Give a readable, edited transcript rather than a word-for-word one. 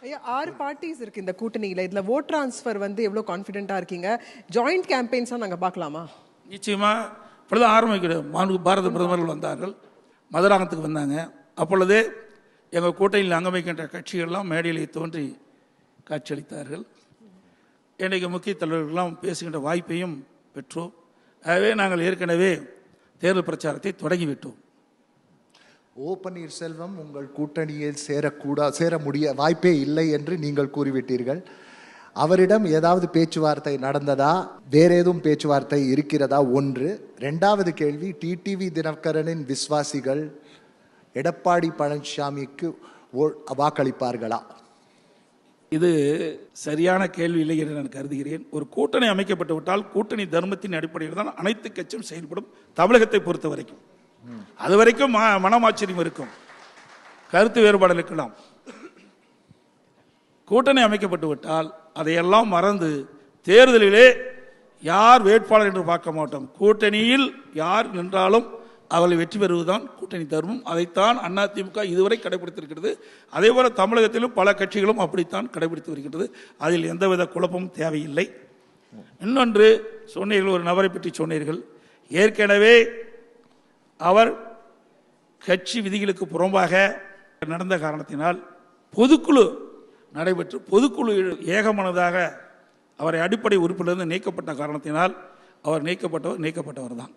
ஐயா 6 பார்ட்டிஸ் இருக்கு இந்த கூட்டணியில. இதுல வோட் டிரான்ஸ்ஃபர் வந்து எவ்வளவு கான்ஃபிடென்ட்டா இருக்கீங்க? ஜாயிண்ட் கேம்பெயின்ஸா நாங்க பார்க்கலாமா? நிச்சயமா இப்படிதான் ஆரம்பிக்கிறோம். பாரத பிரதமர்கள் வந்தார்கள், மதுராந்தகத்துக்கு வந்தாங்க. அப்பொழுதே எங்கள் கூட்டணியில் அங்கம் வைக்கின்ற கட்சிகள்லாம் மேடையிலே தோன்றி காட்சியளித்தார்கள். இன்றைக்கு முக்கிய தலைவர்களெல்லாம் பேசுகின்ற வாய்ப்பையும் பெற்றோம். ஆகவே நாங்கள் ஏற்கனவே தேர்தல் பிரச்சாரத்தை தொடங்கிவிட்டோம். ஓ பன்னீர்செல்வம் உங்கள் கூட்டணியில் சேர முடிய வாய்ப்பே இல்லை என்று நீங்கள் கூறிவிட்டீர்கள். அவரிடம் ஏதாவது பேச்சுவார்த்தை நடந்ததா? வேற ஏதும் பேச்சுவார்த்தை இருக்கிறதா? ஒன்று. இரண்டாவது கேள்வி, டிடிவி தினகரனின் விசுவாசிகள் எடப்பாடி பழனிசாமிக்கு வாக்களிப்பார்களா? இது சரியான கேள்வி இல்லை என்று நான் கருதுகிறேன். ஒரு கூட்டணி அமைக்கப்பட்டு விட்டால் கூட்டணி தர்மத்தின் அடிப்படையில் தான் அனைத்து கட்சியும் செயல்படும். தமிழகத்தை பொறுத்த வரைக்கும் அது வரைக்கும் மனமாச்சரியம் இருக்கும், கருத்து வேறுபாடு இருக்கலாம். கூட்டணி அமைக்கப்பட்டு விட்டால் அதையெல்லாம் மறந்து தேர்தலிலே யார் வேட்பாளர் என்று பார்க்க மாட்டோம். கூட்டணியில் யார் நின்றாலும் அவர்களை வெற்றி பெறுவதுதான் கூட்டணி தர்மம். அதைத்தான் அதிமுக இதுவரை கடைபிடித்திருக்கிறது. அதே போல தமிழகத்திலும் பல கட்சிகளும் அப்படித்தான் கடைபிடித்து வருகின்றது. அதில் எந்தவித குழப்பமும் தேவையில்லை. இன்னொன்று சொன்னீர்கள், ஒரு நபரை பற்றி சொன்னீர்கள். ஏற்கனவே அவர் கட்சி விதிகளுக்கு புறம்பாக நடந்த காரணத்தினால் பொதுக்குழு நடைபெற்று பொதுக்குழு ஏகமனதாக அவரை அடிப்படை உறுப்பிலிருந்து நீக்கப்பட்ட காரணத்தினால் அவர் நீக்கப்பட்டவர் தான்.